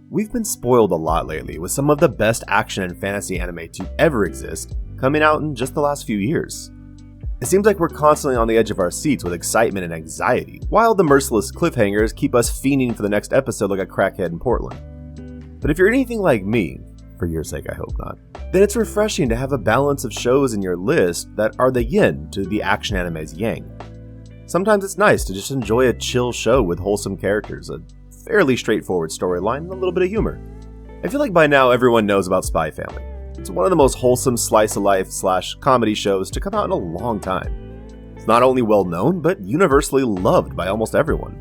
We've been spoiled a lot lately with some of the best action and fantasy anime to ever exist coming out in just the last few years. It seems like we're constantly on the edge of our seats with excitement and anxiety, while the merciless cliffhangers keep us fiending for the next episode like a crackhead in Portland. But if you're anything like me, for your sake I hope not, then it's refreshing to have a balance of shows in your list that are the yin to the action anime's yang. Sometimes it's nice to just enjoy a chill show with wholesome characters, a fairly straightforward storyline, and a little bit of humor. I feel like by now everyone knows about Spy Family. It's one of the most wholesome slice-of-life/comedy shows to come out in a long time. It's not only well known, but universally loved by almost everyone.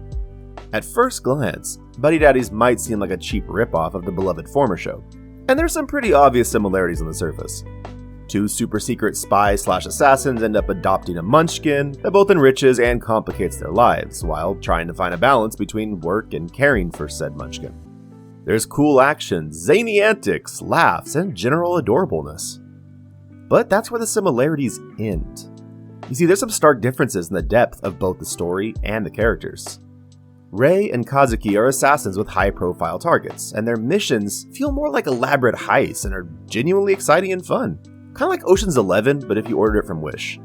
At first glance, Buddy Daddies might seem like a cheap ripoff of the beloved former show, and there's some pretty obvious similarities on the surface. Two super secret spies/assassins end up adopting a munchkin that both enriches and complicates their lives, while trying to find a balance between work and caring for said munchkin. There's cool action, zany antics, laughs, and general adorableness. But that's where the similarities end. You see, there's some stark differences in the depth of both the story and the characters. Rei and Kazuki are assassins with high-profile targets, and their missions feel more like elaborate heists and are genuinely exciting and fun. Kind of like Ocean's 11, but if you ordered it from Wish.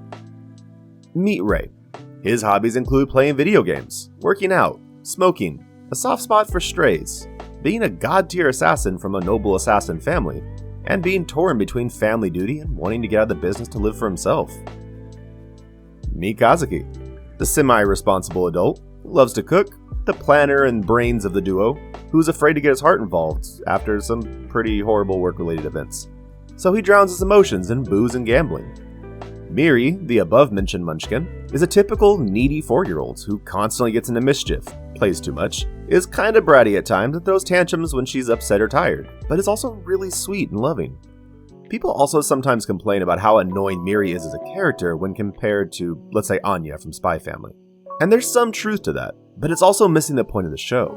Meet Rei. His hobbies include playing video games, working out, smoking, a soft spot for strays, being a god-tier assassin from a noble assassin family, and being torn between family duty and wanting to get out of the business to live for himself. Meet Kazuki, the semi-responsible adult who loves to cook, the planner and brains of the duo, who's afraid to get his heart involved after some pretty horrible work-related events. So he drowns his emotions in booze and gambling. Miri, the above-mentioned munchkin, is a typical needy 4-year-old who constantly gets into mischief, plays too much, is kinda bratty at times and throws tantrums when she's upset or tired, but is also really sweet and loving. People also sometimes complain about how annoying Miri is as a character when compared to, let's say, Anya from Spy Family. And there's some truth to that, but it's also missing the point of the show.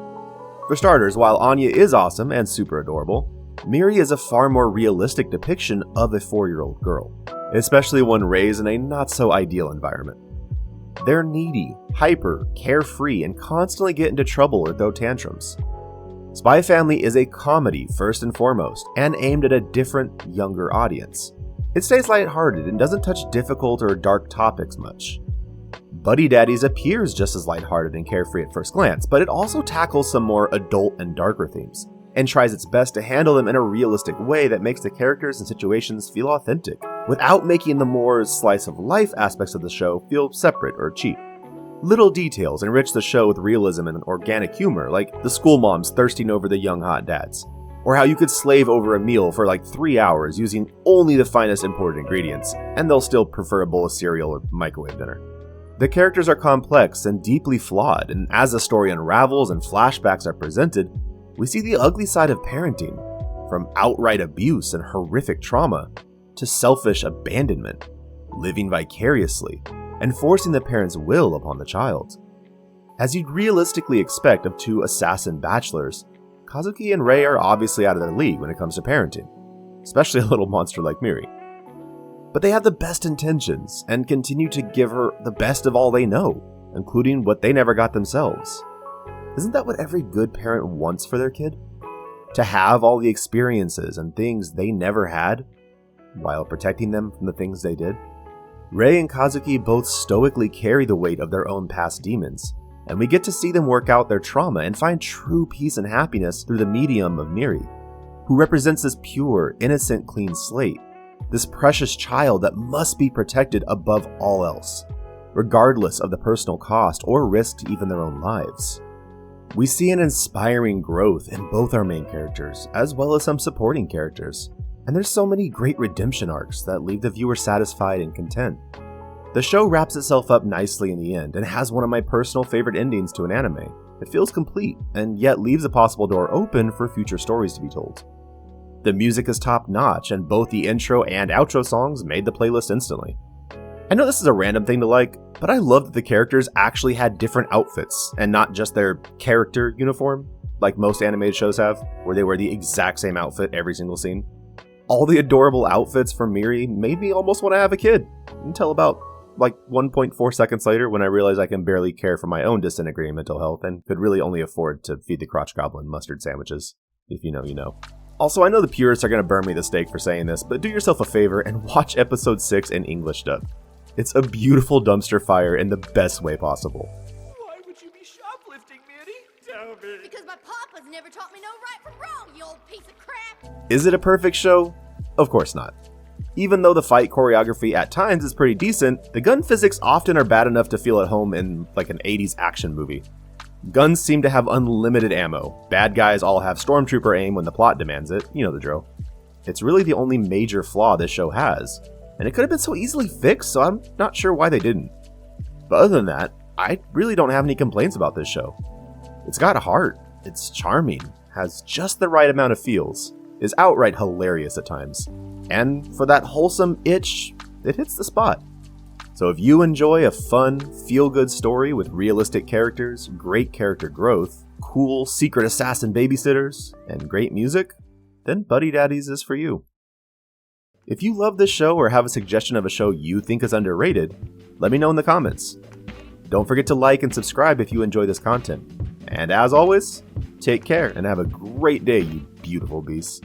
For starters, while Anya is awesome and super adorable, Miri is a far more realistic depiction of a 4-year-old girl, especially one raised in a not-so-ideal environment. They're needy, hyper, carefree, and constantly get into trouble or throw tantrums. Spy Family is a comedy first and foremost, and aimed at a different, younger audience. It stays lighthearted and doesn't touch difficult or dark topics much. Buddy Daddies appears just as lighthearted and carefree at first glance, but it also tackles some more adult and darker themes, and tries its best to handle them in a realistic way that makes the characters and situations feel authentic, without making the more slice-of-life aspects of the show feel separate or cheap. Little details enrich the show with realism and organic humor, like the school moms thirsting over the young hot dads, or how you could slave over a meal for like 3 hours using only the finest imported ingredients, and they'll still prefer a bowl of cereal or microwave dinner. The characters are complex and deeply flawed, and as the story unravels and flashbacks are presented, we see the ugly side of parenting, from outright abuse and horrific trauma, to selfish abandonment, living vicariously, and forcing the parent's will upon the child. As you'd realistically expect of two assassin bachelors, Kazuki and Rei are obviously out of their league when it comes to parenting, especially a little monster like Miri. But they have the best intentions, and continue to give her the best of all they know, including what they never got themselves. Isn't that what every good parent wants for their kid? To have all the experiences and things they never had, while protecting them from the things they did? Rei and Kazuki both stoically carry the weight of their own past demons, and we get to see them work out their trauma and find true peace and happiness through the medium of Miri, who represents this pure, innocent, clean slate, this precious child that must be protected above all else, regardless of the personal cost or risk to even their own lives. We see an inspiring growth in both our main characters, as well as some supporting characters, and there's so many great redemption arcs that leave the viewer satisfied and content. The show wraps itself up nicely in the end, and has one of my personal favorite endings to an anime. It feels complete, and yet leaves a possible door open for future stories to be told. The music is top-notch, and both the intro and outro songs made the playlist instantly. I know this is a random thing to like, but I love that the characters actually had different outfits, and not just their character uniform, like most animated shows have, where they wear the exact same outfit every single scene. All the adorable outfits from Miri made me almost want to have a kid, until about 1.4 seconds later when I realized I can barely care for my own disintegrating mental health and could really only afford to feed the crotch goblin mustard sandwiches. If you know, you know. Also, I know the purists are going to burn me the stake for saying this, but do yourself a favor and watch episode 6 in English dub. It's a beautiful dumpster fire in the best way possible. Why would you be shoplifting, Manny? Tell me. Because my papa's never taught me no right from wrong, you old piece of crap! Is it a perfect show? Of course not. Even though the fight choreography at times is pretty decent, the gun physics often are bad enough to feel at home in like an 80s action movie. Guns seem to have unlimited ammo, bad guys all have stormtrooper aim when the plot demands it, you know the drill. It's really the only major flaw this show has, and it could have been so easily fixed, so I'm not sure why they didn't. But other than that, I really don't have any complaints about this show. It's got a heart, it's charming, has just the right amount of feels, is outright hilarious at times, and for that wholesome itch, it hits the spot. So if you enjoy a fun, feel-good story with realistic characters, great character growth, cool secret assassin babysitters, and great music, then Buddy Daddies is for you. If you love this show or have a suggestion of a show you think is underrated, let me know in the comments. Don't forget to like and subscribe if you enjoy this content. And as always, take care and have a great day, you beautiful beasts.